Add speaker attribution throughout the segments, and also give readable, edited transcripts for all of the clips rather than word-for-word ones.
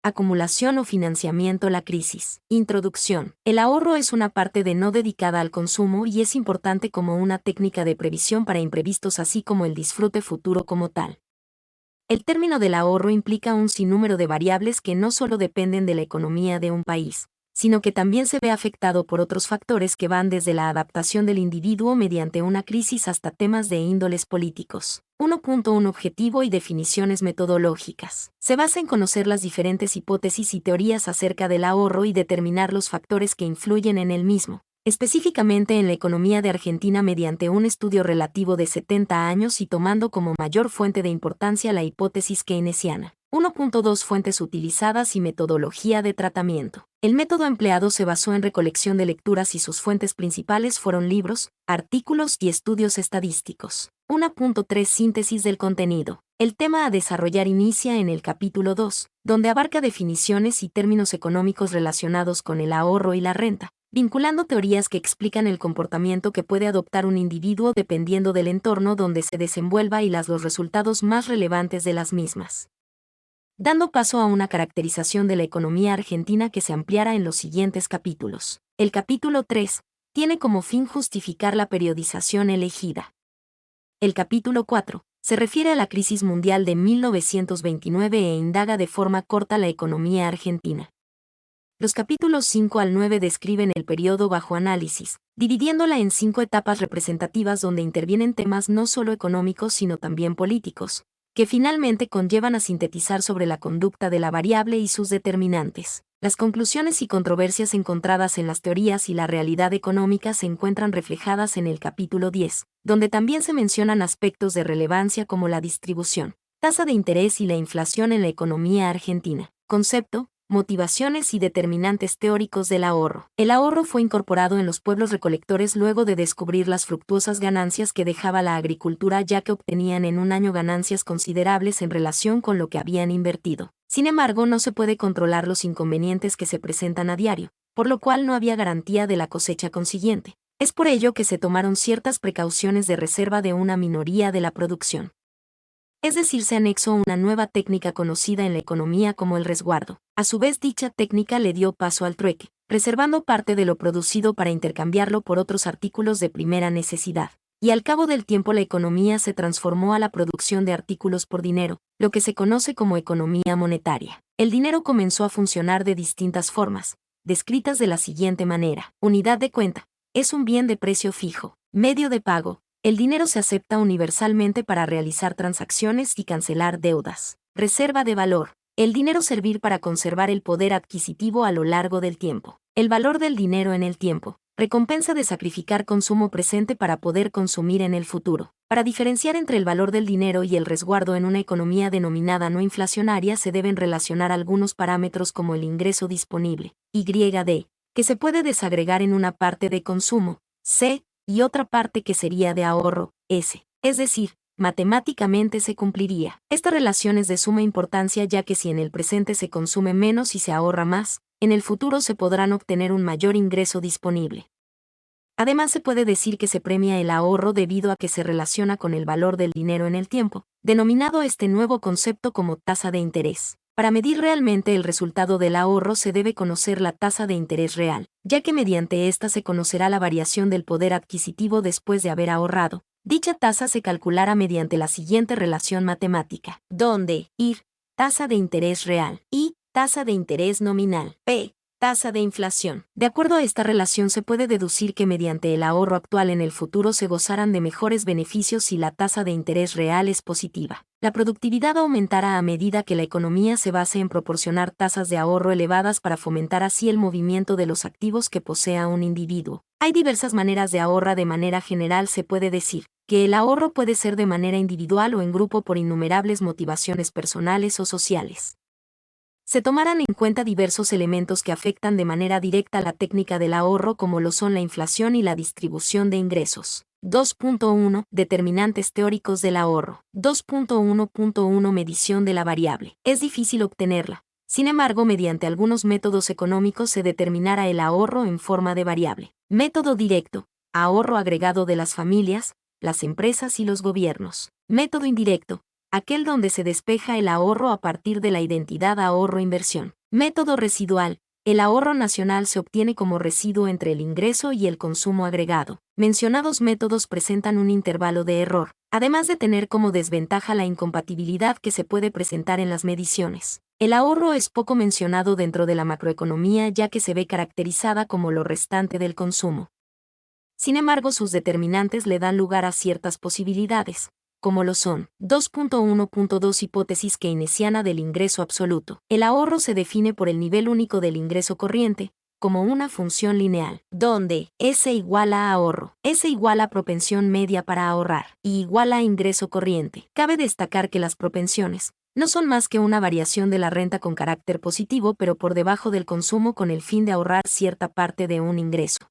Speaker 1: acumulación o financiamiento. La crisis. Introducción. El ahorro es una parte de no dedicada al consumo y es importante como una técnica de previsión para imprevistos así como el disfrute futuro como tal. El término del ahorro implica un sinnúmero de variables que no solo dependen de la economía de un país, sino que también se ve afectado por otros factores que van desde la adaptación del individuo mediante una crisis hasta temas de índoles políticos. 1.1 Objetivo y definiciones metodológicas. Se basa en conocer las diferentes hipótesis y teorías acerca del ahorro y determinar los factores que influyen en el mismo, específicamente en la economía de Argentina mediante un estudio relativo de 70 años y tomando como mayor fuente de importancia la hipótesis keynesiana. 1.2 Fuentes utilizadas y metodología de tratamiento. El método empleado se basó en recolección de lecturas y sus fuentes principales fueron libros, artículos y estudios estadísticos. 1.3 Síntesis del contenido. El tema a desarrollar inicia en el capítulo 2, donde abarca definiciones y términos económicos relacionados con el ahorro y la renta, vinculando teorías que explican el comportamiento que puede adoptar un individuo dependiendo del entorno donde se desenvuelva y los resultados más relevantes de las mismas, dando paso a una caracterización de la economía argentina que se ampliará en los siguientes capítulos. El capítulo 3 tiene como fin justificar la periodización elegida. El capítulo 4 se refiere a la crisis mundial de 1929 e indaga de forma corta la economía argentina. Los capítulos 5 al 9 describen el periodo bajo análisis, dividiéndola en 5 etapas representativas donde intervienen temas no solo económicos sino también políticos, que finalmente conllevan a sintetizar sobre la conducta de la variable y sus determinantes. Las conclusiones y controversias encontradas en las teorías y la realidad económica se encuentran reflejadas en el capítulo 10, donde también se mencionan aspectos de relevancia como la distribución, tasa de interés y la inflación en la economía argentina. Concepto, motivaciones y determinantes teóricos del ahorro. El ahorro fue incorporado en los pueblos recolectores luego de descubrir las fructuosas ganancias que dejaba la agricultura, ya que obtenían en un año ganancias considerables en relación con lo que habían invertido. Sin embargo, no se puede controlar los inconvenientes que se presentan a diario, por lo cual no había garantía de la cosecha consiguiente. Es por ello que se tomaron ciertas precauciones de reserva de una minoría de la producción. Es decir, se anexó una nueva técnica conocida en la economía como el resguardo. A su vez, dicha técnica le dio paso al trueque, reservando parte de lo producido para intercambiarlo por otros artículos de primera necesidad. Y al cabo del tiempo la economía se transformó a la producción de artículos por dinero, lo que se conoce como economía monetaria. El dinero comenzó a funcionar de distintas formas, descritas de la siguiente manera. Unidad de cuenta. Es un bien de precio fijo. Medio de pago. El dinero se acepta universalmente para realizar transacciones y cancelar deudas. Reserva de valor. El dinero servir para conservar el poder adquisitivo a lo largo del tiempo. El valor del dinero en el tiempo. Recompensa de sacrificar consumo presente para poder consumir en el futuro. Para diferenciar entre el valor del dinero y el resguardo en una economía denominada no inflacionaria se deben relacionar algunos parámetros como el ingreso disponible, YD, que se puede desagregar en una parte de consumo, C, y otra parte que sería de ahorro, S. Es decir, matemáticamente se cumpliría. Esta relación es de suma importancia ya que si en el presente se consume menos y se ahorra más, en el futuro se podrán obtener un mayor ingreso disponible. Además se puede decir que se premia el ahorro debido a que se relaciona con el valor del dinero en el tiempo, denominado este nuevo concepto como tasa de interés. Para medir realmente el resultado del ahorro se debe conocer la tasa de interés real, ya que mediante esta se conocerá la variación del poder adquisitivo después de haber ahorrado. Dicha tasa se calculará mediante la siguiente relación matemática, donde IR, tasa de interés real, y tasa de interés nominal, P, tasa de inflación. De acuerdo a esta relación se puede deducir que mediante el ahorro actual en el futuro se gozarán de mejores beneficios si la tasa de interés real es positiva. La productividad aumentará a medida que la economía se base en proporcionar tasas de ahorro elevadas para fomentar así el movimiento de los activos que posea un individuo. Hay diversas maneras de ahorrar. De manera general se puede decir que el ahorro puede ser de manera individual o en grupo por innumerables motivaciones personales o sociales. Se tomarán en cuenta diversos elementos que afectan de manera directa la técnica del ahorro como lo son la inflación y la distribución de ingresos. 2.1 Determinantes teóricos del ahorro. 2.1.1 Medición de la variable. Es difícil obtenerla. Sin embargo, mediante algunos métodos económicos se determinará el ahorro en forma de variable. Método directo. Ahorro agregado de las familias, las empresas y los gobiernos. Método indirecto. aquel donde se despeja el ahorro a partir de la identidad ahorro-inversión. Método residual. El ahorro nacional se obtiene como residuo entre el ingreso y el consumo agregado. Mencionados métodos presentan un intervalo de error, además de tener como desventaja la incompatibilidad que se puede presentar en las mediciones. El ahorro es poco mencionado dentro de la macroeconomía ya que se ve caracterizada como lo restante del consumo. Sin embargo, sus determinantes le dan lugar a ciertas posibilidades, como lo son. 2.1.2 Hipótesis keynesiana del ingreso absoluto. El ahorro se define por el nivel único del ingreso corriente, como una función lineal, donde S igual a ahorro, S igual a propensión media para ahorrar, y igual a ingreso corriente. Cabe destacar que las propensiones no son más que una variación de la renta con carácter positivo pero por debajo del consumo con el fin de ahorrar cierta parte de un ingreso.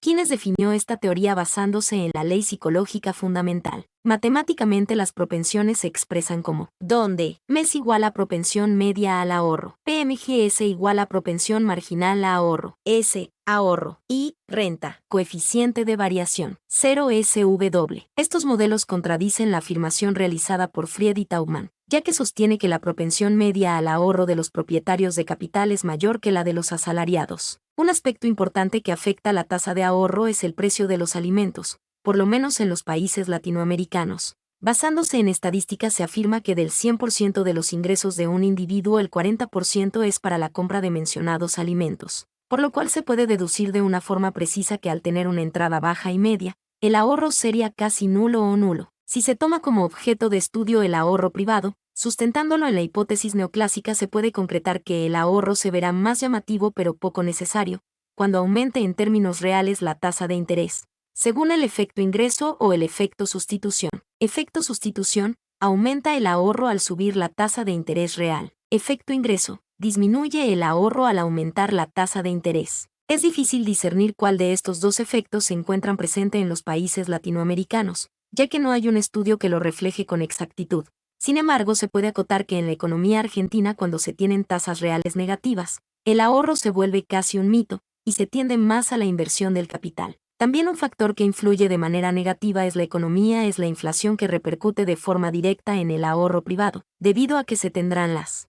Speaker 1: Keynes definió esta teoría basándose en la ley psicológica fundamental. Matemáticamente las propensiones se expresan como, donde MES igual a propensión media al ahorro, PMGS igual a propensión marginal a ahorro, S, ahorro, y renta, coeficiente de variación, 0 SW. Estos modelos contradicen la afirmación realizada por Fried y Taubman, ya que sostiene que la propensión media al ahorro de los propietarios de capital es mayor que la de los asalariados. Un aspecto importante que afecta la tasa de ahorro es el precio de los alimentos, por lo menos en los países latinoamericanos. Basándose en estadísticas se afirma que del 100% de los ingresos de un individuo el 40% es para la compra de mencionados alimentos, por lo cual se puede deducir de una forma precisa que al tener una entrada baja y media, el ahorro sería casi nulo o nulo. Si se toma como objeto de estudio el ahorro privado, sustentándolo en la hipótesis neoclásica se puede concretar que el ahorro se verá más llamativo pero poco necesario, cuando aumente en términos reales la tasa de interés, según el efecto ingreso o el efecto sustitución. Efecto sustitución, aumenta el ahorro al subir la tasa de interés real. Efecto ingreso, disminuye el ahorro al aumentar la tasa de interés. Es difícil discernir cuál de estos dos efectos se encuentran presente en los países latinoamericanos, ya que no hay un estudio que lo refleje con exactitud. Sin embargo, se puede acotar que en la economía argentina cuando se tienen tasas reales negativas, el ahorro se vuelve casi un mito, y se tiende más a la inversión del capital. También un factor que influye de manera negativa es la inflación que repercute de forma directa en el ahorro privado, debido a que se tendrán las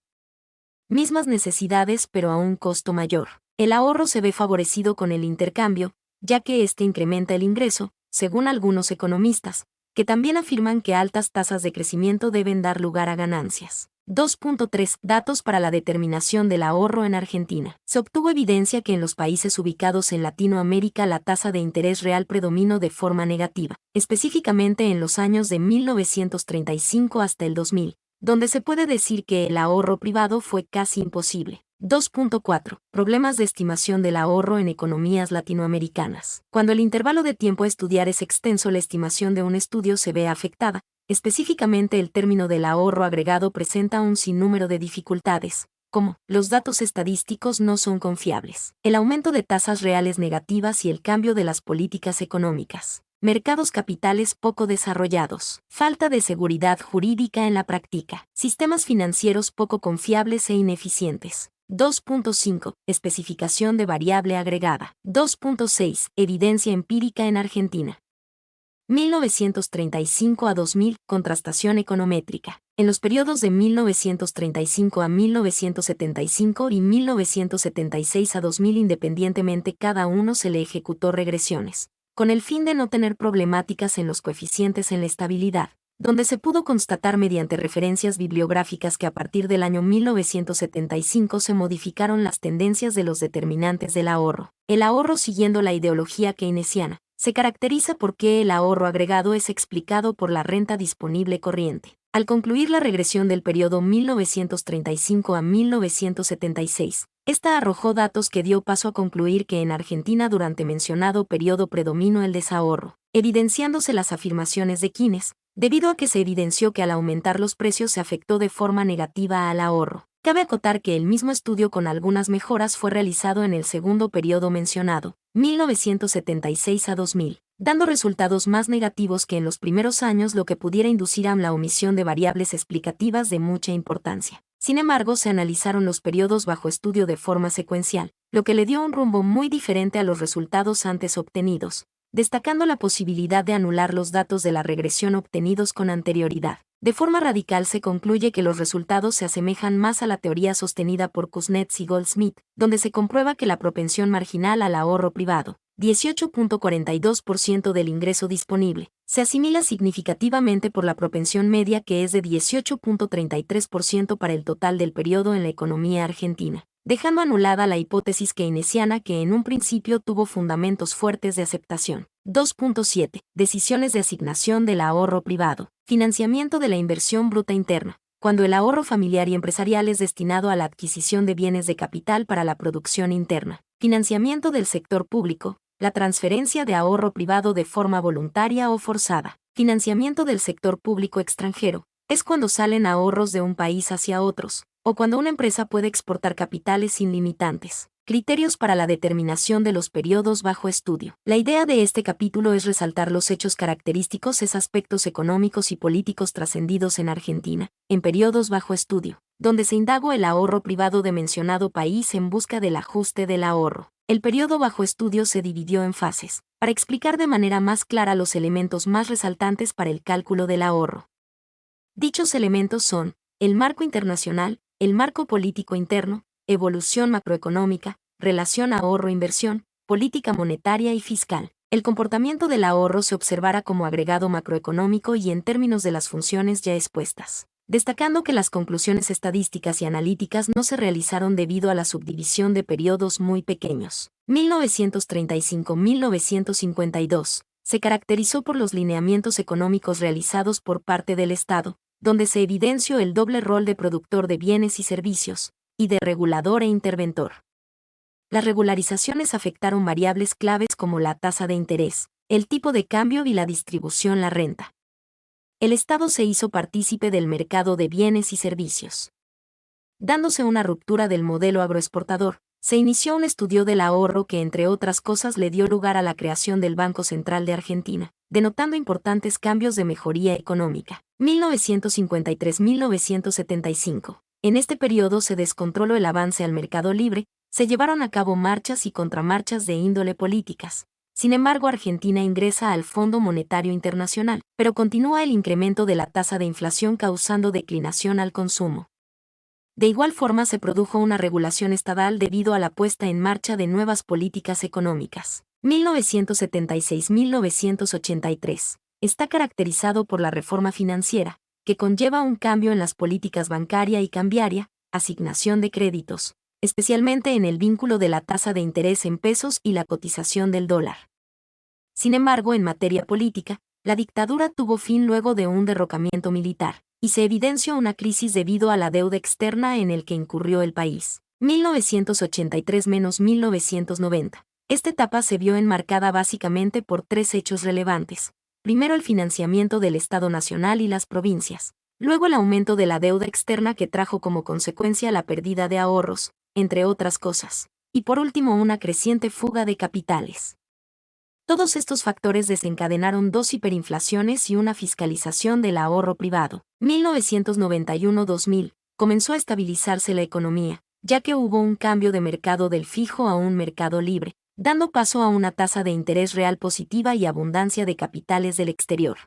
Speaker 1: mismas necesidades pero a un costo mayor. El ahorro se ve favorecido con el intercambio, ya que este incrementa el ingreso, según algunos economistas, que también afirman que altas tasas de crecimiento deben dar lugar a ganancias. 2.3 Datos para la determinación del ahorro en Argentina. Se obtuvo evidencia que en los países ubicados en Latinoamérica la tasa de interés real predominó de forma negativa, específicamente en los años de 1935 hasta el 2000, donde se puede decir que el ahorro privado fue casi imposible. 2.4 Problemas de estimación del ahorro en economías latinoamericanas. Cuando el intervalo de tiempo a estudiar es extenso, la estimación de un estudio se ve afectada. Específicamente el término del ahorro agregado presenta un sinnúmero de dificultades, como los datos estadísticos no son confiables, el aumento de tasas reales negativas y el cambio de las políticas económicas. Mercados capitales poco desarrollados, falta de seguridad jurídica en la práctica, sistemas financieros poco confiables e ineficientes. 2.5 Especificación de variable agregada. 2.6 Evidencia empírica en Argentina. 1935 a 2000 Contrastación econométrica. En los periodos de 1935 a 1975 y 1976 a 2000 independientemente cada uno se le ejecutó regresiones, con el fin de no tener problemáticas en los coeficientes en la estabilidad, donde se pudo constatar mediante referencias bibliográficas que a partir del año 1975 se modificaron las tendencias de los determinantes del ahorro. El ahorro siguiendo la ideología keynesiana se caracteriza porque el ahorro agregado es explicado por la renta disponible corriente. Al concluir la regresión del periodo 1935 a 1976, esta arrojó datos que dio paso a concluir que en Argentina durante mencionado periodo predominó el desahorro, evidenciándose las afirmaciones de Keynes, debido a que se evidenció que al aumentar los precios se afectó de forma negativa al ahorro. Cabe acotar que el mismo estudio con algunas mejoras fue realizado en el segundo periodo mencionado, 1976 a 2000, dando resultados más negativos que en los primeros años, lo que pudiera inducir a la omisión de variables explicativas de mucha importancia. Sin embargo, se analizaron los periodos bajo estudio de forma secuencial, lo que le dio un rumbo muy diferente a los resultados antes obtenidos, destacando la posibilidad de anular los datos de la regresión obtenidos con anterioridad. De forma radical se concluye que los resultados se asemejan más a la teoría sostenida por Kuznets y Goldsmith, donde se comprueba que la propensión marginal al ahorro privado, 18.42% del ingreso disponible, se asimila significativamente por la propensión media que es de 18.33% para el total del periodo en la economía argentina, dejando anulada la hipótesis keynesiana que en un principio tuvo fundamentos fuertes de aceptación. 2.7. Decisiones de asignación del ahorro privado. Financiamiento de la inversión bruta interna. Cuando el ahorro familiar y empresarial es destinado a la adquisición de bienes de capital para la producción interna. Financiamiento del sector público. La transferencia de ahorro privado de forma voluntaria o forzada. Financiamiento del sector público extranjero. Es cuando salen ahorros de un país hacia otros, o cuando una empresa puede exportar capitales sin limitantes. Criterios para la determinación de los periodos bajo estudio. La idea de este capítulo es resaltar los hechos característicos es aspectos económicos y políticos trascendidos en Argentina, en periodos bajo estudio, donde se indagó el ahorro privado de mencionado país en busca del ajuste del ahorro. El periodo bajo estudio se dividió en fases, para explicar de manera más clara los elementos más resaltantes para el cálculo del ahorro. Dichos elementos son, el marco internacional, el marco político interno, evolución macroeconómica, relación ahorro-inversión, política monetaria y fiscal. El comportamiento del ahorro se observará como agregado macroeconómico y en términos de las funciones ya expuestas, destacando que las conclusiones estadísticas y analíticas no se realizaron debido a la subdivisión de periodos muy pequeños. 1935-1952 se caracterizó por los lineamientos económicos realizados por parte del Estado, donde se evidenció el doble rol de productor de bienes y servicios, y de regulador e interventor. Las regularizaciones afectaron variables claves como la tasa de interés, el tipo de cambio y la distribución la renta. El Estado se hizo partícipe del mercado de bienes y servicios. Dándose una ruptura del modelo agroexportador, se inició un estudio del ahorro que entre otras cosas le dio lugar a la creación del Banco Central de Argentina, denotando importantes cambios de mejoría económica. 1953-1975. En este periodo se descontroló el avance al mercado libre, se llevaron a cabo marchas y contramarchas de índole políticas. Sin embargo, Argentina ingresa al Fondo Monetario Internacional, pero continúa el incremento de la tasa de inflación causando declinación al consumo. De igual forma se produjo una regulación estatal debido a la puesta en marcha de nuevas políticas económicas. 1976-1983. Está caracterizado por la reforma financiera, que conlleva un cambio en las políticas bancaria y cambiaria, asignación de créditos, especialmente en el vínculo de la tasa de interés en pesos y la cotización del dólar. Sin embargo, en materia política, la dictadura tuvo fin luego de un derrocamiento militar, y se evidenció una crisis debido a la deuda externa en el que incurrió el país. 1983-1990. Esta etapa se vio enmarcada básicamente por tres hechos relevantes. Primero, el financiamiento del Estado Nacional y las provincias. Luego, el aumento de la deuda externa que trajo como consecuencia la pérdida de ahorros, entre otras cosas. Y por último, una creciente fuga de capitales. Todos estos factores desencadenaron dos hiperinflaciones y una fiscalización del ahorro privado. 1991-2000. Comenzó a estabilizarse la economía, ya que hubo un cambio de mercado del fijo a un mercado libre, dando paso a una tasa de interés real positiva y abundancia de capitales del exterior.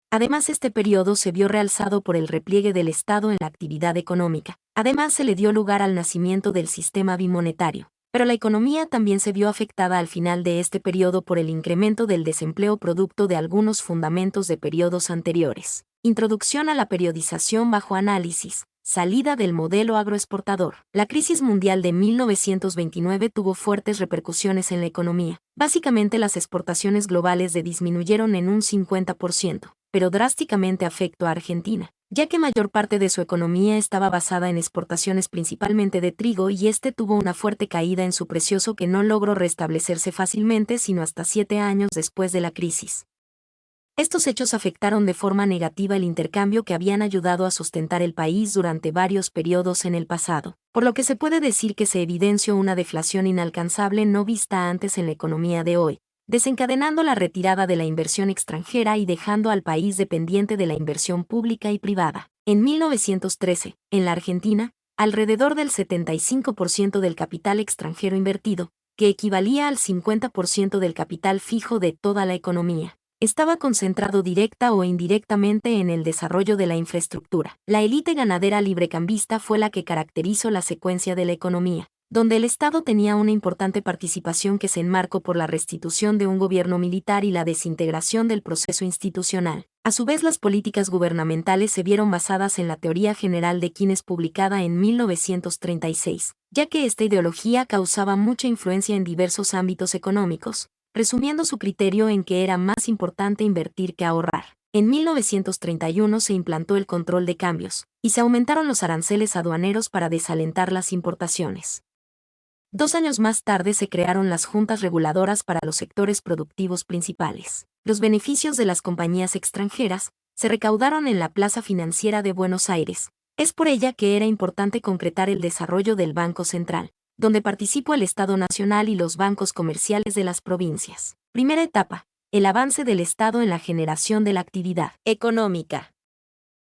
Speaker 1: Además, este periodo se vio realzado por el repliegue del Estado en la actividad económica. Además, se le dio lugar al nacimiento del sistema bimonetario. Pero la economía también se vio afectada al final de este periodo por el incremento del desempleo producto de algunos fundamentos de periodos anteriores. Introducción a la periodización bajo análisis. Salida del modelo agroexportador. La crisis mundial de 1929 tuvo fuertes repercusiones en la economía. Básicamente las exportaciones globales disminuyeron en un 50%, pero drásticamente afectó a Argentina, ya que mayor parte de su economía estaba basada en exportaciones principalmente de trigo y este tuvo una fuerte caída en su precio que no logró restablecerse fácilmente sino hasta 7 años después de la crisis. Estos hechos afectaron de forma negativa el intercambio que habían ayudado a sustentar el país durante varios periodos en el pasado, por lo que se puede decir que se evidenció una deflación inalcanzable no vista antes en la economía de hoy, desencadenando la retirada de la inversión extranjera y dejando al país dependiente de la inversión pública y privada. En 1913, en la Argentina, alrededor del 75% del capital extranjero invertido, que equivalía al 50% del capital fijo de toda la economía, estaba concentrado directa o indirectamente en el desarrollo de la infraestructura. La élite ganadera librecambista fue la que caracterizó la secuencia de la economía, donde el Estado tenía una importante participación que se enmarcó por la restitución de un gobierno militar y la desintegración del proceso institucional. A su vez, las políticas gubernamentales se vieron basadas en la teoría general de Keynes publicada en 1936, ya que esta ideología causaba mucha influencia en diversos ámbitos económicos, resumiendo su criterio en que era más importante invertir que ahorrar. En 1931 se implantó el control de cambios, y se aumentaron los aranceles aduaneros para desalentar las importaciones. 2 años más tarde se crearon las juntas reguladoras para los sectores productivos principales. Los beneficios de las compañías extranjeras se recaudaron en la Plaza Financiera de Buenos Aires. Es por ella que era importante concretar el desarrollo del Banco Central, donde participó el Estado Nacional y los bancos comerciales de las provincias. Primera etapa: el avance del Estado en la generación de la actividad económica.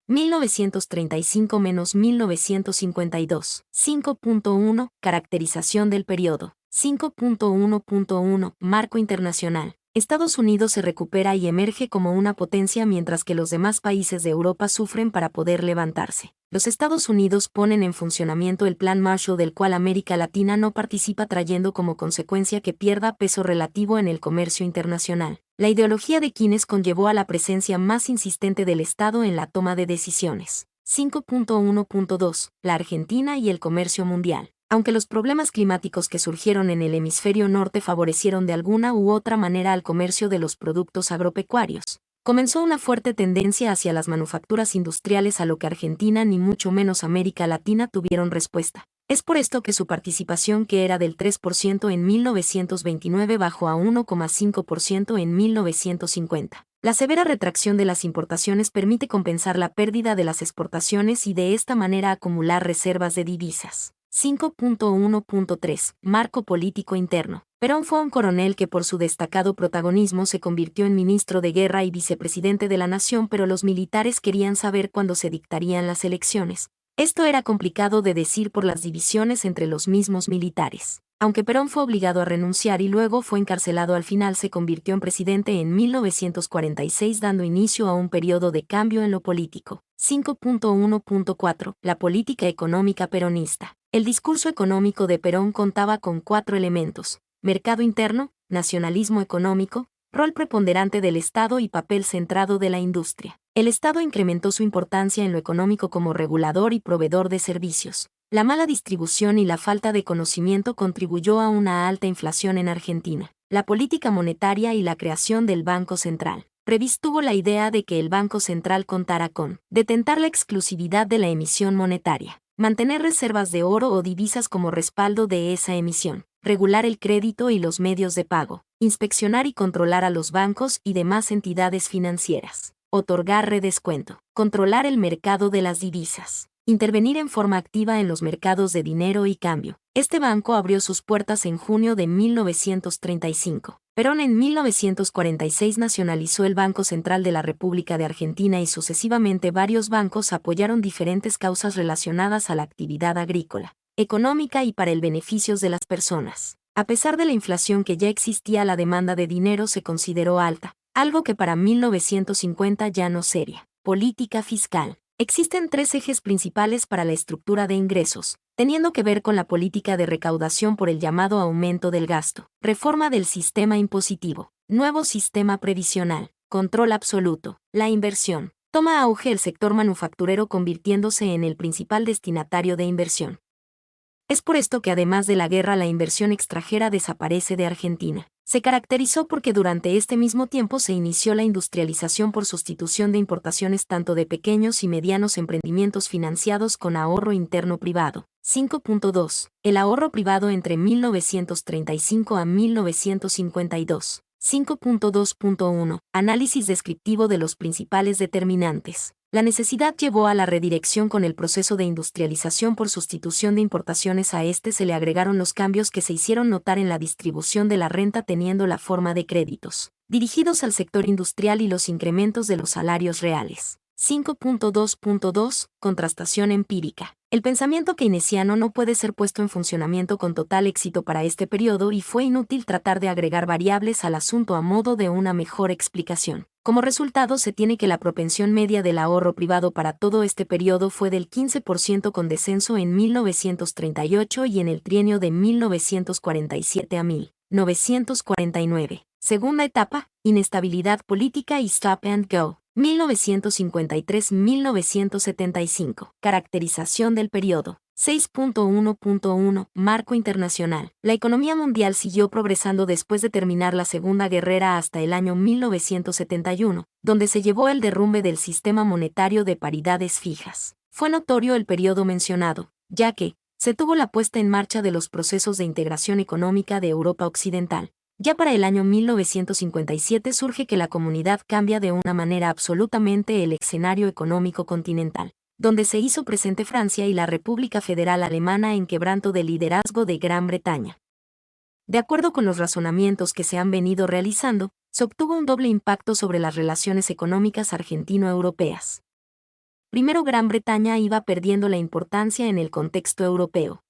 Speaker 1: 1935-1952. 5.1. Caracterización del periodo. 5.1.1. Marco internacional. Estados Unidos se recupera y emerge como una potencia mientras que los demás países de Europa sufren para poder levantarse. Los Estados Unidos ponen en funcionamiento el Plan Marshall, del cual América Latina no participa, trayendo como consecuencia que pierda peso relativo en el comercio internacional. La ideología de Keynes conllevó a la presencia más insistente del Estado en la toma de decisiones. 5.1.2. La Argentina y el comercio mundial. Aunque los problemas climáticos que surgieron en el hemisferio norte favorecieron de alguna u otra manera al comercio de los productos agropecuarios, comenzó una fuerte tendencia hacia las manufacturas industriales, a lo que Argentina ni mucho menos América Latina tuvieron respuesta. Es por esto que su participación, que era del 3% en 1929, bajó a 1,5% en 1950. La severa retracción de las importaciones permite compensar la pérdida de las exportaciones y de esta manera acumular reservas de divisas. 5.1.3. Marco político interno. Perón fue un coronel que por su destacado protagonismo se convirtió en ministro de guerra y vicepresidente de la nación, pero los militares querían saber cuándo se dictarían las elecciones. Esto era complicado de decir por las divisiones entre los mismos militares. Aunque Perón fue obligado a renunciar y luego fue encarcelado, al final se convirtió en presidente en 1946, dando inicio a un periodo de cambio en lo político. 5.1.4. La política económica peronista. El discurso económico de Perón contaba con 4 elementos: mercado interno, nacionalismo económico, rol preponderante del Estado y papel centrado de la industria. El Estado incrementó su importancia en lo económico como regulador y proveedor de servicios. La mala distribución y la falta de conocimiento contribuyó a una alta inflación en Argentina. La política monetaria y la creación del Banco Central. Previs tuvo la idea de que el Banco Central contara con detentar la exclusividad de la emisión monetaria, mantener reservas de oro o divisas como respaldo de esa emisión, regular el crédito y los medios de pago, inspeccionar y controlar a los bancos y demás entidades financieras, otorgar redescuento, controlar el mercado de las divisas, intervenir en forma activa en los mercados de dinero y cambio. Este banco abrió sus puertas en junio de 1935. Perón en 1946 nacionalizó el Banco Central de la República de Argentina y sucesivamente varios bancos apoyaron diferentes causas relacionadas a la actividad agrícola, económica y para el beneficio de las personas. A pesar de la inflación que ya existía, la demanda de dinero se consideró alta, algo que para 1950 ya no sería. Política fiscal. Existen 3 ejes principales para la estructura de ingresos, teniendo que ver con la política de recaudación por el llamado aumento del gasto, reforma del sistema impositivo, nuevo sistema previsional, control absoluto. La inversión. Toma auge el sector manufacturero, convirtiéndose en el principal destinatario de inversión. Es por esto que además de la guerra, la inversión extranjera desaparece de Argentina. Se caracterizó porque durante este mismo tiempo se inició la industrialización por sustitución de importaciones tanto de pequeños y medianos emprendimientos financiados con ahorro interno privado. 5.2. El ahorro privado entre 1935 a 1952. 5.2.1. Análisis descriptivo de los principales determinantes. La necesidad llevó a la redirección con el proceso de industrialización por sustitución de importaciones. A este se le agregaron los cambios que se hicieron notar en la distribución de la renta, teniendo la forma de créditos dirigidos al sector industrial y los incrementos de los salarios reales. 5.2.2 Contrastación empírica. El pensamiento keynesiano no puede ser puesto en funcionamiento con total éxito para este periodo y fue inútil tratar de agregar variables al asunto a modo de una mejor explicación. Como resultado, se tiene que la propensión media del ahorro privado para todo este periodo fue del 15% con descenso en 1938 y en el trienio de 1947 a 1949. Segunda etapa, inestabilidad política y stop and go. 1953-1975. Caracterización del periodo. 6.1.1 Marco internacional. La economía mundial siguió progresando después de terminar la Segunda Guerra hasta el año 1971, donde se llevó el derrumbe del sistema monetario de paridades fijas. Fue notorio el periodo mencionado, ya que se tuvo la puesta en marcha de los procesos de integración económica de Europa Occidental. Ya para el año 1957 surge que la comunidad cambia de una manera absolutamente el escenario económico continental, donde se hizo presente Francia y la República Federal Alemana en quebranto del liderazgo de Gran Bretaña. De acuerdo con los razonamientos que se han venido realizando, se obtuvo un doble impacto sobre las relaciones económicas argentino-europeas. Primero, Gran Bretaña iba perdiendo la importancia en el contexto europeo.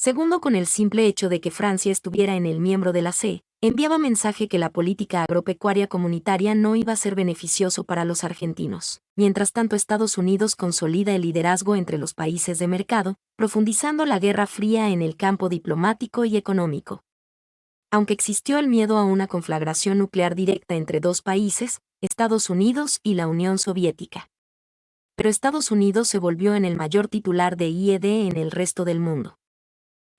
Speaker 1: Segundo, con el simple hecho de que Francia estuviera en el miembro de la CE, enviaba mensaje que la política agropecuaria comunitaria no iba a ser beneficioso para los argentinos. Mientras tanto, Estados Unidos consolida el liderazgo entre los países de mercado, profundizando la Guerra Fría en el campo diplomático y económico. Aunque existió el miedo a una conflagración nuclear directa entre dos países, Estados Unidos y la Unión Soviética. Pero Estados Unidos se volvió en el mayor titular de IED en el resto del mundo.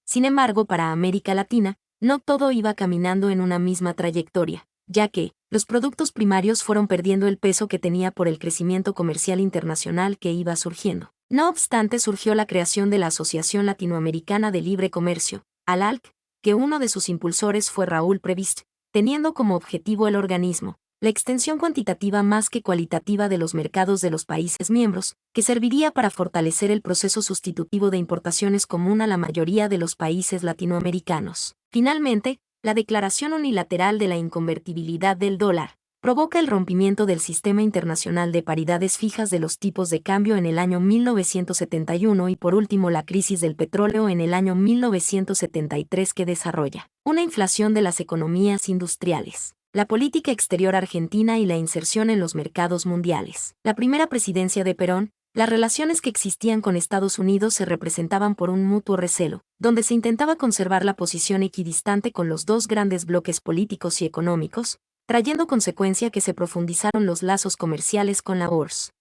Speaker 1: Sin embargo, para América Latina, no todo iba caminando en una misma trayectoria, ya que los productos primarios fueron perdiendo el peso que tenía por el crecimiento comercial internacional que iba surgiendo. No obstante, surgió la creación de la Asociación Latinoamericana de Libre Comercio, ALALC, que uno de sus impulsores fue Raúl Prebisch, teniendo como objetivo el organismo la extensión cuantitativa más que cualitativa de los mercados de los países miembros, que serviría para fortalecer el proceso sustitutivo de importaciones común a la mayoría de los países latinoamericanos. Finalmente, la declaración unilateral de la inconvertibilidad del dólar provoca el rompimiento del sistema internacional de paridades fijas de los tipos de cambio en el año 1971 y por último la crisis del petróleo en el año 1973 que desarrolla una inflación de las economías industriales, la política exterior argentina y la inserción en los mercados mundiales. La primera presidencia de Perón, las relaciones que existían con Estados Unidos se representaban por un mutuo recelo, donde se intentaba conservar la posición equidistante con los dos grandes bloques políticos y económicos, trayendo consecuencia que se profundizaron los lazos comerciales con la URSS.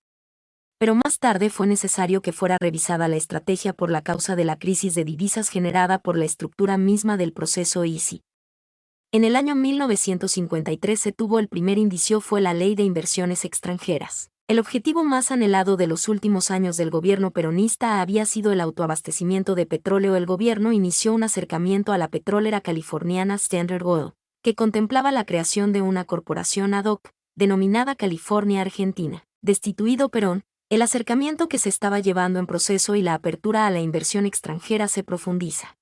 Speaker 1: Pero más tarde fue necesario que fuera revisada la estrategia por la causa de la crisis de divisas generada por la estructura misma del proceso ICI. En el año 1953 se tuvo el primer indicio fue la Ley de Inversiones Extranjeras. El objetivo más anhelado de los últimos años del gobierno peronista había sido el autoabastecimiento de petróleo. El gobierno inició un acercamiento a la petrolera californiana Standard Oil, que contemplaba la creación de una corporación ad hoc, denominada California Argentina. Destituido Perón, el acercamiento que se estaba llevando en proceso y la apertura a la inversión extranjera se profundiza.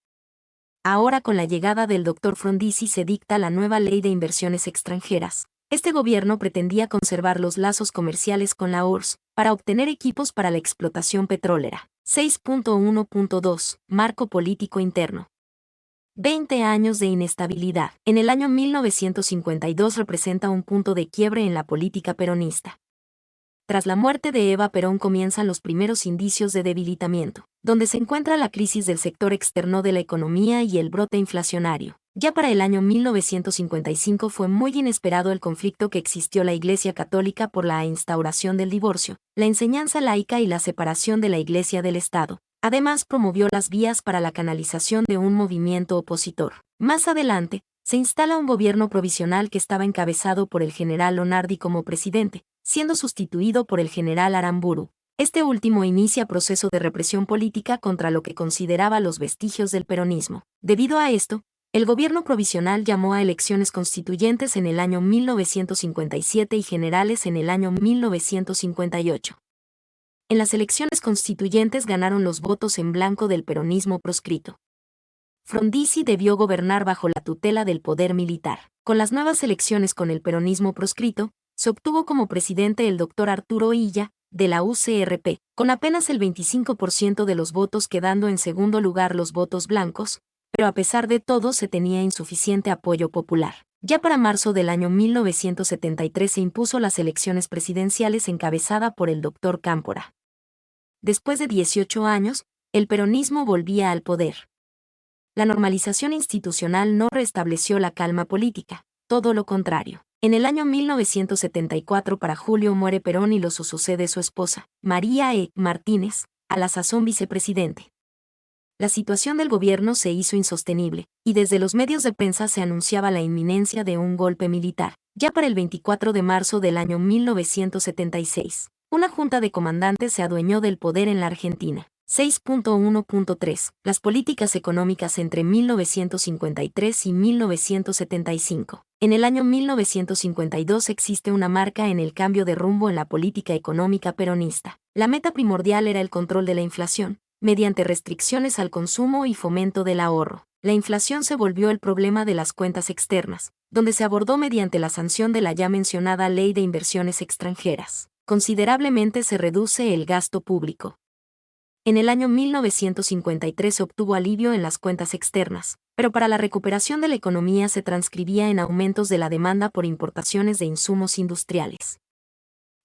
Speaker 1: Ahora, con la llegada del Dr. Frondizi, se dicta la nueva Ley de Inversiones Extranjeras. Este gobierno pretendía conservar los lazos comerciales con la URSS para obtener equipos para la explotación petrolera. 6.1.2 Marco político interno. 20 años de inestabilidad. En el año 1952 representa un punto de quiebre en la política peronista. Tras la muerte de Eva Perón comienzan los primeros indicios de debilitamiento, donde se encuentra la crisis del sector externo de la economía y el brote inflacionario. Ya para el año 1955 fue muy inesperado el conflicto que existió la Iglesia Católica por la instauración del divorcio, la enseñanza laica y la separación de la Iglesia del Estado. Además, promovió las vías para la canalización de un movimiento opositor. Más adelante, se instala un gobierno provisional que estaba encabezado por el general Lonardi como presidente, siendo sustituido por el general Aramburu. Este último inicia proceso de represión política contra lo que consideraba los vestigios del peronismo. Debido a esto, el gobierno provisional llamó a elecciones constituyentes en el año 1957 y generales en el año 1958. En las elecciones constituyentes ganaron los votos en blanco del peronismo proscrito. Frondizi debió gobernar bajo la tutela del poder militar. Con las nuevas elecciones con el peronismo proscrito, se obtuvo como presidente el Dr. Arturo Illa, de la UCRP, con apenas el 25% de los votos, quedando en segundo lugar los votos blancos, pero a pesar de todo se tenía insuficiente apoyo popular. Ya para marzo del año 1973 se impuso las elecciones presidenciales encabezada por el Dr. Cámpora. Después de 18 años, el peronismo volvía al poder. La normalización institucional no restableció la calma política, todo lo contrario. En el año 1974 para julio muere Perón y lo sucede su esposa, María E. Martínez, a la sazón vicepresidente. La situación del gobierno se hizo insostenible, y desde los medios de prensa se anunciaba la inminencia de un golpe militar. Ya para el 24 de marzo del año 1976, una junta de comandantes se adueñó del poder en la Argentina. 6.1.3. Las políticas económicas entre 1953 y 1975. En el año 1952 existe una marca en el cambio de rumbo en la política económica peronista. La meta primordial era el control de la inflación, mediante restricciones al consumo y fomento del ahorro. La inflación se volvió el problema de las cuentas externas, donde se abordó mediante la sanción de la ya mencionada Ley de Inversiones Extranjeras. Considerablemente se reduce el gasto público. En el año 1953 se obtuvo alivio en las cuentas externas, pero para la recuperación de la economía se transcribía en aumentos de la demanda por importaciones de insumos industriales.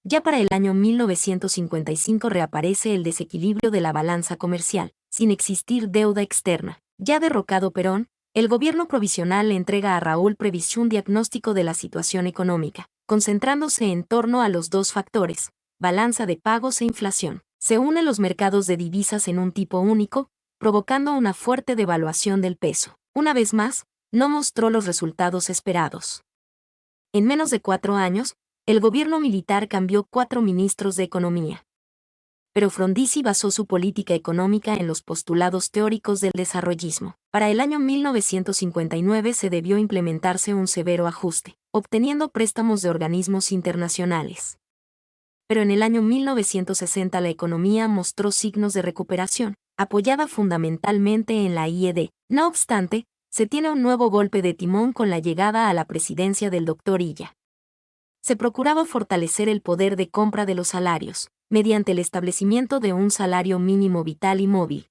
Speaker 1: Ya para el año 1955 reaparece el desequilibrio de la balanza comercial, sin existir deuda externa. Ya derrocado Perón, el gobierno provisional le entrega a Raúl Prebisch un diagnóstico de la situación económica, concentrándose en torno a los dos factores, balanza de pagos e inflación. Se unen los mercados de divisas en un tipo único, provocando una fuerte devaluación del peso. Una vez más, no mostró los resultados esperados. En menos de 4 años, el gobierno militar cambió 4 ministros de Economía. Pero Frondizi basó su política económica en los postulados teóricos del desarrollismo. Para el año 1959 se debió implementarse un severo ajuste, obteniendo préstamos de organismos internacionales. Pero en el año 1960 la economía mostró signos de recuperación, apoyada fundamentalmente en la IED. No obstante, se tiene un nuevo golpe de timón con la llegada a la presidencia del Dr. Illa. Se procuraba fortalecer el poder de compra de los salarios, mediante el establecimiento de un salario mínimo vital y móvil.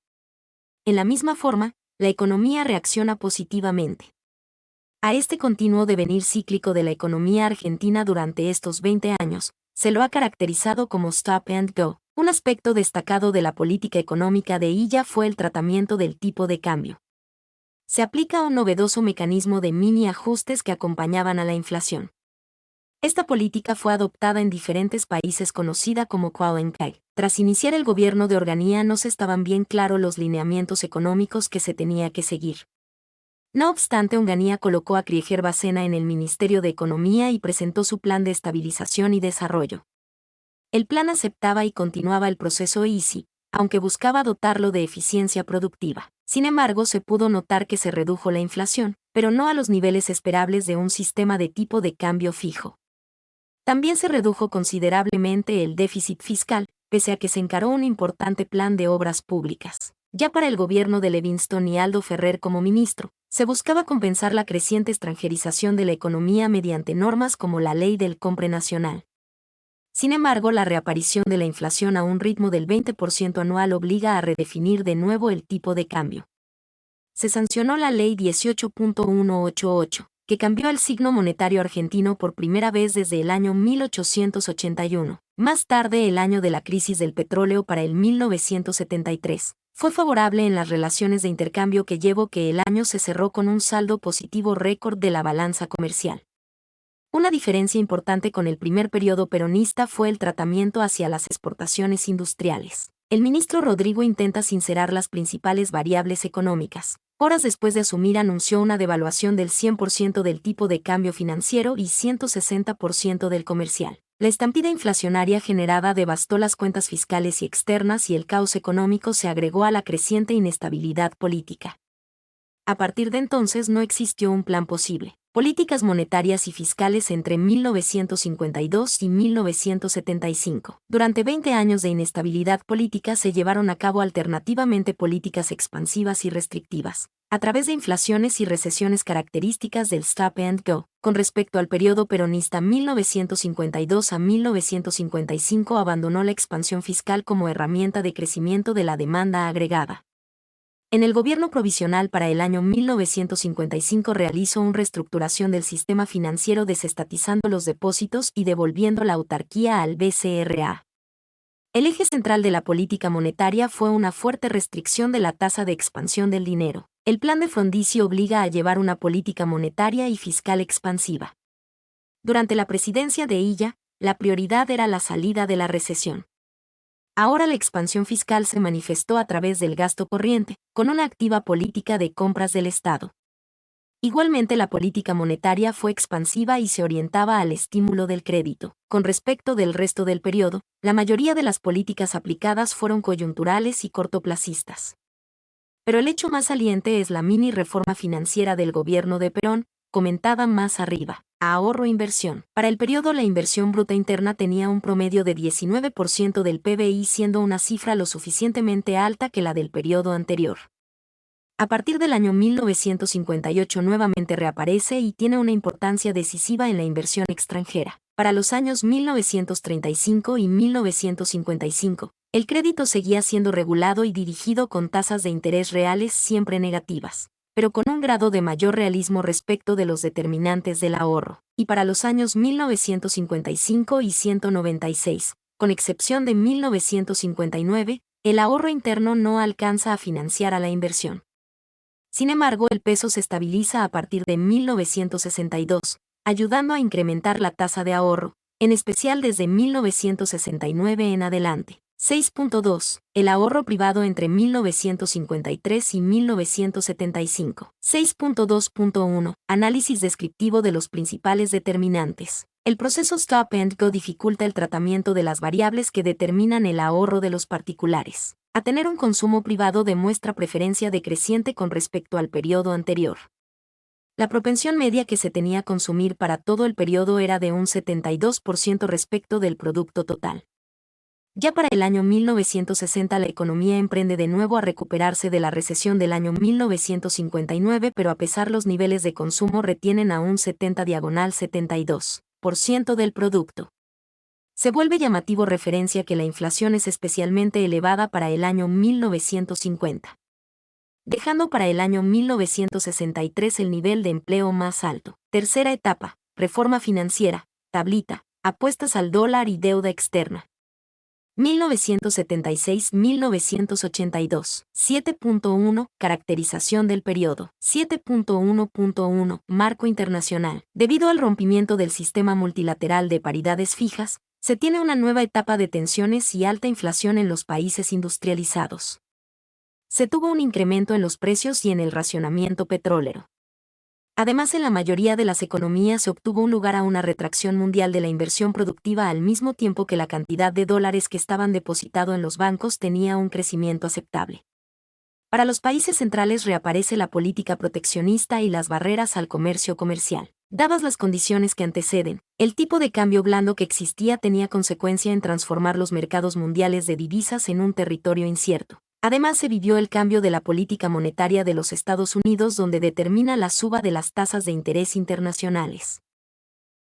Speaker 1: En la misma forma, la economía reacciona positivamente a este continuo devenir cíclico de la economía argentina durante estos 20 años. Se lo ha caracterizado como stop and go. Un aspecto destacado de la política económica de Illa fue el tratamiento del tipo de cambio. Se aplica un novedoso mecanismo de mini ajustes que acompañaban a la inflación. Esta política fue adoptada en diferentes países conocida como Quallenkai. Tras iniciar el gobierno de Organía no se estaban bien claros los lineamientos económicos que se tenía que seguir. No obstante, Onganía colocó a Krieger Bacena en el Ministerio de Economía y presentó su plan de estabilización y desarrollo. El plan aceptaba y continuaba el proceso EASY, aunque buscaba dotarlo de eficiencia productiva. Sin embargo, se pudo notar que se redujo la inflación, pero no a los niveles esperables de un sistema de tipo de cambio fijo. También se redujo considerablemente el déficit fiscal, pese a que se encaró un importante plan de obras públicas. Ya para el gobierno de Levingston y Aldo Ferrer como ministro, se buscaba compensar la creciente extranjerización de la economía mediante normas como la Ley del Compre Nacional. Sin embargo, la reaparición de la inflación a un ritmo del 20% anual obliga a redefinir de nuevo el tipo de cambio. Se sancionó la Ley 18.188, que cambió el signo monetario argentino por primera vez desde el año 1881. Más tarde, el año de la crisis del petróleo para el 1973. Fue favorable en las relaciones de intercambio que llevó que el año se cerró con un saldo positivo récord de la balanza comercial. Una diferencia importante con el primer periodo peronista fue el tratamiento hacia las exportaciones industriales. El ministro Rodrigo intenta sincerar las principales variables económicas. Horas después de asumir anunció una devaluación del 100% del tipo de cambio financiero y 160% del comercial. La estampida inflacionaria generada devastó las cuentas fiscales y externas y el caos económico se agregó a la creciente inestabilidad política. A partir de entonces no existió un plan posible. Políticas monetarias y fiscales entre 1952 y 1975. Durante 20 años de inestabilidad política se llevaron a cabo alternativamente políticas expansivas y restrictivas. a través de inflaciones y recesiones características del Stop and Go. Con respecto al periodo peronista 1952 a 1955, abandonó la expansión fiscal como herramienta de crecimiento de la demanda agregada. En el gobierno provisional para el año 1955 realizó una reestructuración del sistema financiero desestatizando los depósitos y devolviendo la autarquía al BCRA. El eje central de la política monetaria fue una fuerte restricción de la tasa de expansión del dinero. El plan de Frondizi obliga a llevar una política monetaria y fiscal expansiva. Durante la presidencia de Illa, la prioridad era la salida de la recesión. Ahora la expansión fiscal se manifestó a través del gasto corriente, con una activa política de compras del Estado. Igualmente la política monetaria fue expansiva y se orientaba al estímulo del crédito. Con respecto del resto del periodo, la mayoría de las políticas aplicadas fueron coyunturales y cortoplacistas. Pero el hecho más saliente es la mini reforma financiera del gobierno de Perón, comentada más arriba. Ahorro-inversión. Para el periodo la inversión bruta interna tenía un promedio de 19% del PBI, siendo una cifra lo suficientemente alta que la del periodo anterior. A partir del año 1958 nuevamente reaparece y tiene una importancia decisiva en la inversión extranjera. Para los años 1935 y 1955, el crédito seguía siendo regulado y dirigido con tasas de interés reales siempre negativas, pero con un grado de mayor realismo respecto de los determinantes del ahorro. Y para los años 1955 y 196, con excepción de 1959, el ahorro interno no alcanza a financiar a la inversión. Sin embargo, el peso se estabiliza a partir de 1962, ayudando a incrementar la tasa de ahorro, en especial desde 1969 en adelante. 6.2. El ahorro privado entre 1953 y 1975. 6.2.1. Análisis descriptivo de los principales determinantes. El proceso Stop and Go dificulta el tratamiento de las variables que determinan el ahorro de los particulares. A tener un consumo privado demuestra preferencia decreciente con respecto al periodo anterior. La propensión media que se tenía a consumir para todo el periodo era de un 72% respecto del producto total. Ya para el año 1960 la economía emprende de nuevo a recuperarse de la recesión del año 1959, pero a pesar los niveles de consumo retienen a un 72% del producto. Se vuelve llamativo referencia que la inflación es especialmente elevada para el año 1950, dejando para el año 1963 el nivel de empleo más alto. Tercera etapa, reforma financiera, tablita, apuestas al dólar y deuda externa. 1976-1982. 7.1. Caracterización del periodo. 7.1.1. Marco internacional. Debido al rompimiento del sistema multilateral de paridades fijas, se tiene una nueva etapa de tensiones y alta inflación en los países industrializados. Se tuvo un incremento en los precios y en el racionamiento petrolero. Además, en la mayoría de las economías se obtuvo un lugar a una retracción mundial de la inversión productiva al mismo tiempo que la cantidad de dólares que estaban depositados en los bancos tenía un crecimiento aceptable. Para los países centrales reaparece la política proteccionista y las barreras al comercio comercial. Dadas las condiciones que anteceden, el tipo de cambio blando que existía tenía consecuencia en transformar los mercados mundiales de divisas en un territorio incierto. Además, se vivió el cambio de la política monetaria de los Estados Unidos, donde determina la suba de las tasas de interés internacionales.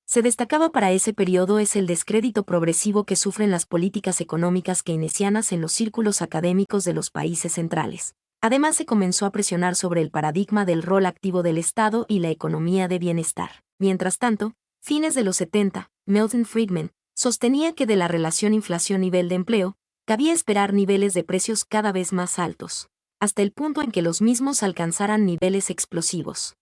Speaker 1: Se destacaba para ese periodo es el descrédito progresivo que sufren las políticas económicas keynesianas en los círculos académicos de los países centrales. Además, se comenzó a presionar sobre el paradigma del rol activo del Estado y la economía de bienestar. Mientras tanto, fines de los 70, Milton Friedman sostenía que de la relación inflación-nivel de empleo, cabía esperar niveles de precios cada vez más altos, hasta el punto en que los mismos alcanzaran niveles explosivos.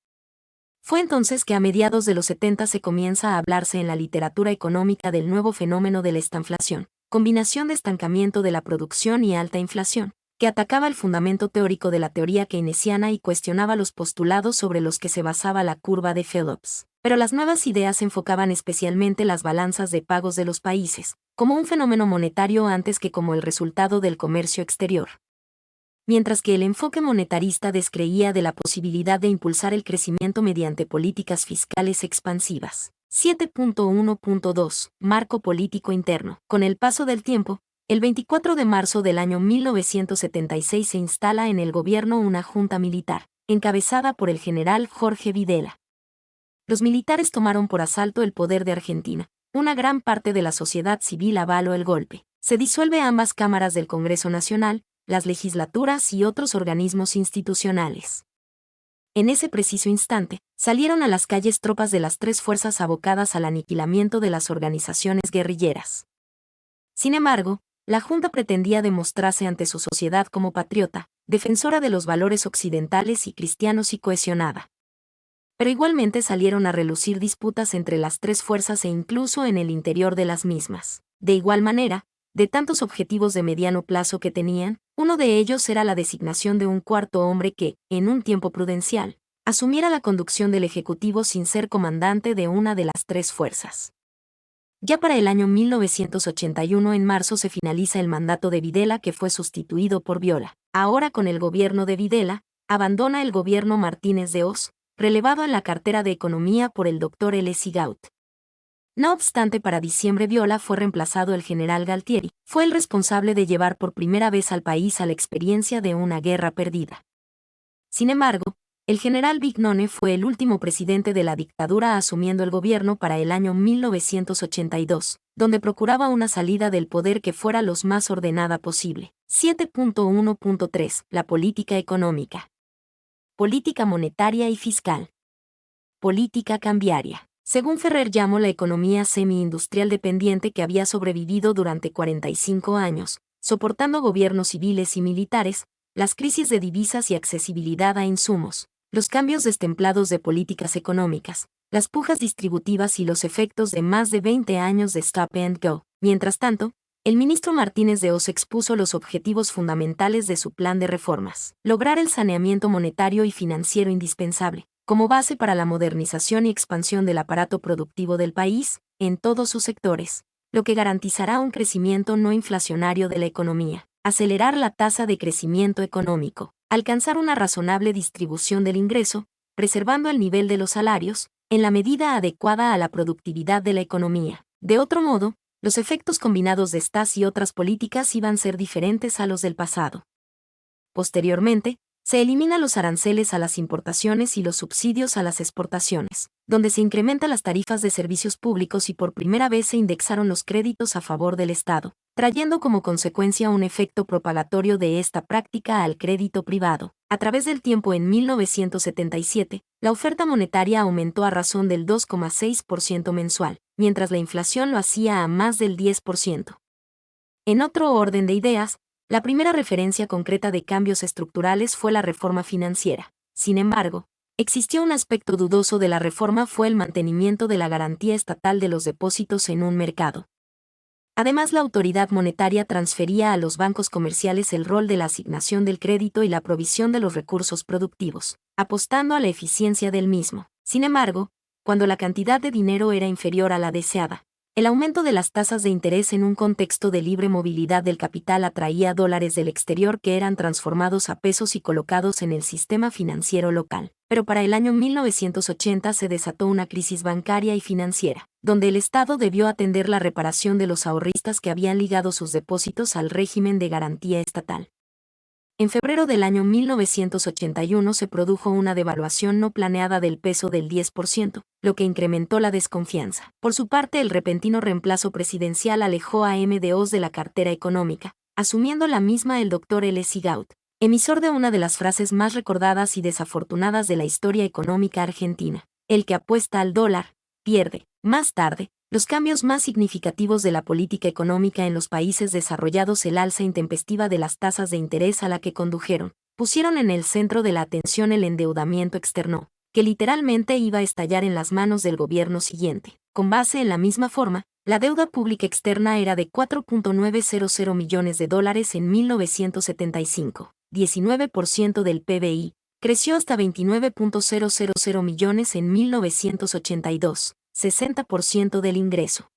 Speaker 1: Fue entonces que a mediados de los 70 se comienza a hablarse en la literatura económica del nuevo fenómeno de la estanflación, combinación de estancamiento de la producción y alta inflación, que atacaba el fundamento teórico de la teoría keynesiana y cuestionaba los postulados sobre los que se basaba la curva de Phillips. Pero las nuevas ideas enfocaban especialmente las balanzas de pagos de los países, como un fenómeno monetario antes que como el resultado del comercio exterior. Mientras que el enfoque monetarista descreía de la posibilidad de impulsar el crecimiento mediante políticas fiscales expansivas. 7.1.2. Marco político interno. Con el paso del tiempo, el 24 de marzo del año 1976 se instala en el gobierno una junta militar, encabezada por el general Jorge Videla. Los militares tomaron por asalto el poder de Argentina. Una gran parte de la sociedad civil avaló el golpe. Se disuelve ambas cámaras del Congreso Nacional, las legislaturas y otros organismos institucionales. En ese preciso instante, salieron a las calles tropas de las tres fuerzas abocadas al aniquilamiento de las organizaciones guerrilleras. Sin embargo, la Junta pretendía demostrarse ante su sociedad como patriota, defensora de los valores occidentales y cristianos y cohesionada. Pero igualmente salieron a relucir disputas entre las tres fuerzas e incluso en el interior de las mismas. De igual manera, de tantos objetivos de mediano plazo que tenían, uno de ellos era la designación de un cuarto hombre que, en un tiempo prudencial, asumiera la conducción del Ejecutivo sin ser comandante de una de las tres fuerzas. Ya para el año 1981 en marzo se finaliza el mandato de Videla, que fue sustituido por Viola. Ahora con el gobierno de Videla, abandona el gobierno Martínez de Oz, relevado en la cartera de Economía por el Dr. L. Sigaud. No obstante, para diciembre Viola fue reemplazado el general Galtieri. Fue el responsable de llevar por primera vez al país a la experiencia de una guerra perdida. Sin embargo, el general Vignone fue el último presidente de la dictadura asumiendo el gobierno para el año 1982, donde procuraba una salida del poder que fuera lo más ordenada posible. 7.1.3 La política económica. Política monetaria y fiscal. Política cambiaria. Según Ferrer, llamó la economía semi-industrial dependiente que había sobrevivido durante 45 años, soportando gobiernos civiles y militares, las crisis de divisas y accesibilidad a insumos, los cambios destemplados de políticas económicas, las pujas distributivas y los efectos de más de 20 años de stop and go. Mientras tanto, el ministro Martínez de Oz expuso los objetivos fundamentales de su plan de reformas: lograr el saneamiento monetario y financiero indispensable, como base para la modernización y expansión del aparato productivo del país, en todos sus sectores, lo que garantizará un crecimiento no inflacionario de la economía, acelerar la tasa de crecimiento económico, alcanzar una razonable distribución del ingreso, preservando el nivel de los salarios, en la medida adecuada a la productividad de la economía. De otro modo, los efectos combinados de estas y otras políticas iban a ser diferentes a los del pasado. Posteriormente, se eliminan los aranceles a las importaciones y los subsidios a las exportaciones, donde se incrementan las tarifas de servicios públicos y por primera vez se indexaron los créditos a favor del Estado, trayendo como consecuencia un efecto propagatorio de esta práctica al crédito privado. A través del tiempo, en 1977, la oferta monetaria aumentó a razón del 2,6% mensual, mientras la inflación lo hacía a más del 10%. En otro orden de ideas, la primera referencia concreta de cambios estructurales fue la reforma financiera. Sin embargo, existió un aspecto dudoso de la reforma: fue el mantenimiento de la garantía estatal de los depósitos en un mercado. Además, la autoridad monetaria transfería a los bancos comerciales el rol de la asignación del crédito y la provisión de los recursos productivos, apostando a la eficiencia del mismo. Sin embargo, cuando la cantidad de dinero era inferior a la deseada, el aumento de las tasas de interés en un contexto de libre movilidad del capital atraía dólares del exterior que eran transformados a pesos y colocados en el sistema financiero local. Pero para el año 1980 se desató una crisis bancaria y financiera, donde el Estado debió atender la reparación de los ahorristas que habían ligado sus depósitos al régimen de garantía estatal. En febrero del año 1981 se produjo una devaluación no planeada del peso del 10%, lo que incrementó la desconfianza. Por su parte, el repentino reemplazo presidencial alejó a M. de Oz de la cartera económica, asumiendo la misma el Dr. L. Sigaud, emisor de una de las frases más recordadas y desafortunadas de la historia económica argentina: el que apuesta al dólar, pierde. Más tarde, los cambios más significativos de la política económica en los países desarrollados, el alza intempestiva de las tasas de interés a la que condujeron, pusieron en el centro de la atención el endeudamiento externo, que literalmente iba a estallar en las manos del gobierno siguiente. Con base en la misma forma, la deuda pública externa era de $4.900 millones en 1975, 19% del PBI, creció hasta $29.000 millones en 1982. 60% del ingreso.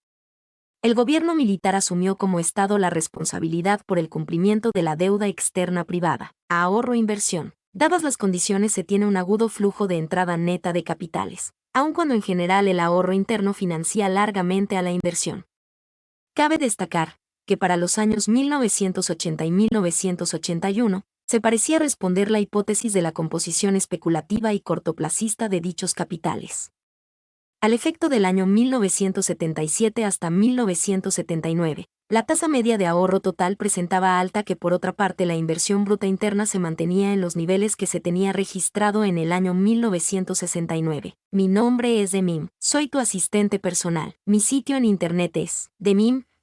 Speaker 1: El gobierno militar asumió como Estado la responsabilidad por el cumplimiento de la deuda externa privada. Ahorro e inversión. Dadas las condiciones, se tiene un agudo flujo de entrada neta de capitales, aun cuando en general el ahorro interno financia largamente a la inversión. Cabe destacar que para los años 1980 y 1981, se parecía responder la hipótesis de la composición especulativa y cortoplacista de dichos capitales. Al efecto del año 1977 hasta 1979, la tasa media de ahorro total presentaba alta que por otra parte la inversión bruta interna se mantenía en los niveles que se tenía registrado en el año 1969. Mi nombre es Demim, soy tu asistente personal. Mi sitio en internet es demim.es.tl.